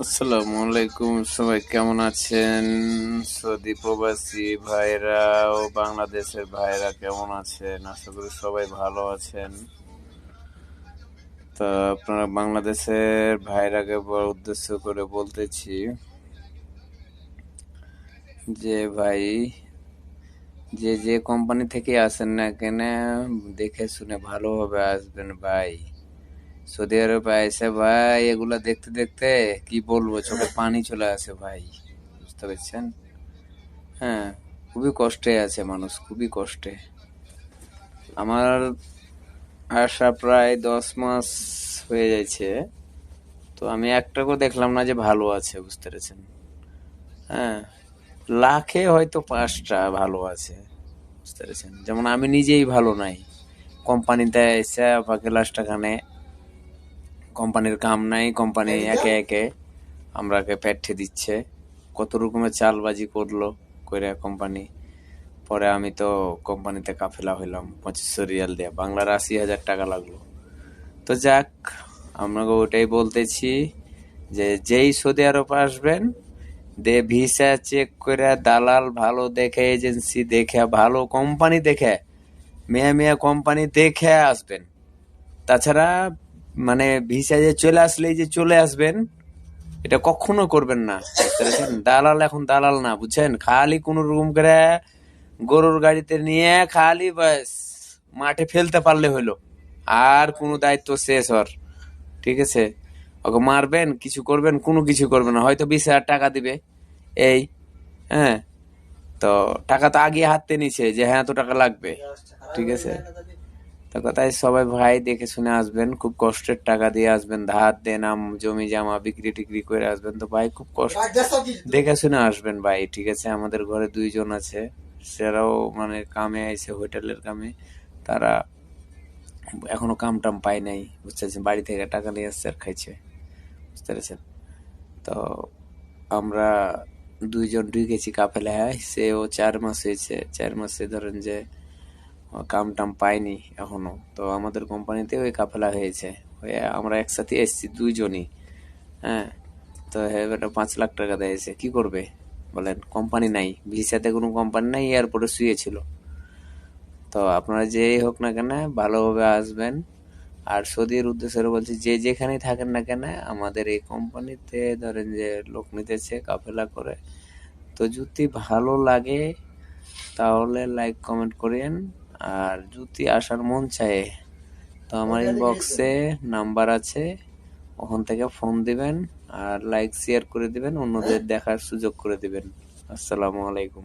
আসসালামু আলাইকুম, সবাই কেমন আছেন? সৌদি প্রবাসী ভাইরা ও বাংলাদেশের ভাইরা কেমন আছেন? আশা করি সবাই ভালো আছেন। তা আপনারা বাংলাদেশের ভাইরাকে উদ্দেশ্য করে বলতেছি যে ভাই, যে যে কোম্পানি থেকে আসেন না কেন, দেখে শুনে ভালোভাবে আসবেন ভাই। সৌদি আরবে এসে ভাই এগুলা দেখতে দেখতে কি বলবো, চোখে পানি চলে আসে ভাই, বুঝতে পারছেন? হ্যাঁ, খুবই কষ্টে আছে মানুষ, খুবই কষ্টে। আমার আসা প্রায় 10 মাস হয়ে যাচ্ছে, তো আমি একটাকেও দেখলাম না যে ভালো আছে, বুঝতে পেরেছেন? হ্যাঁ, লাখে হয়তো 5টা ভালো আছে, বুঝতে পেরেছেন? যেমন আমি নিজেই ভালো নাই। কোম্পানিতে এসে আমাকে লাস্ট টাকানে কোম্পানির কাম নাই, কোম্পানি একে একে আমরাকে পেটে দিচ্ছে। কত রকমের চালবাজি করলো করে কোম্পানি। পরে আমি তো কোম্পানিতে কাফেলা হইলাম 2500 রিয়াল দিয়ে, বাংলার 80,000 টাকা লাগলো। তো যাক, আপনাকে ওটাই বলতেছি যে যেই সৌদি আরব আসবেন, ভিসা চেক করে দালাল ভালো দেখে, এজেন্সি দেখে, ভালো কোম্পানি দেখে, মেয়া মেয়া কোম্পানি দেখে আসবেন। তাছাড়া মানে ভিসা যে চলে আসলেই যে চলে আসবেন, এটা কখনো করবেন না, বুঝতে পেরেছেন? দালাল এখন দালাল না, বুঝছেন? খালি কোন রকম করে গরুর গাড়িতে নিয়ে খালি বাস মাঠে ফেলতে পারলে হইলো, আর কোনো দায়িত্ব শেষ হর। ঠিক আছে, ওকে মারবেন, কিছু করবেন, কোনো কিছু করবেন না, হয়তো 20,000 টাকা দিবে এই। হ্যাঁ, তো টাকা তো আগে হাতে নিছে যে হ্যাঁ এত টাকা লাগবে। ঠিক আছে, তো কথাই সবাই ভাই দেখে শুনে আসবেন, খুব কষ্টের টাকা দিয়ে আসবেন, ধার দেনাম জমি জামা বিক্রি টিক্রি করে আসবেন, তো ভাই খুব কষ্ট দেখে শুনে আসবেন ভাই। ঠিক আছে, আমাদের ঘরে 2 জন আছে, সেরাও মানে কামে আইছে, হোটেলের কামে। তারা এখনো কাম টাম পায় নাই, বুঝতে পারছেন? বাড়ি থেকে টাকা নিয়ে আসছে আর খাইছে, বুঝতে পেরেছেন? তো আমরা 2 জন ঢুকেছি কাফেলায়, সেও 4 মাস হয়েছে। 4 মাসে ধরেন যে কাম টাম পাইনি এখনো, তো আমাদের কোম্পানিতে ওই কাফেলা হয়েছে, হয়ে আমরা একসাথে এসেছি 2 জনই। হ্যাঁ, তো এবারে 5 লাখ টাকা দিয়েছে, কি করবে বলেন? কোম্পানি নাই, ভিসাতে কোনো কোম্পানি নাই, এয়ারপোর্টে শুয়েছিল। তো আপনারা যেই হোক না কেন ভালোভাবে আসবেন। আর সৌদির উদ্দেশ্যে বলছি, যে যেখানে থাকেন না কেন, আমাদের এই কোম্পানিতে ধরেন যে লোক নিতেছে কাফেলা করে, তো যদি ভালো লাগে তাহলে লাইক কমেন্ট করেন। আর যদি আসার মন চায়, তো আমার ইনবক্সে নাম্বার আছে, ওখান থেকে ফোন দিবেন আর লাইক শেয়ার করে দিবেন, অন্যদের দেখার সুযোগ করে দিবেন। আসসালামু আলাইকুম।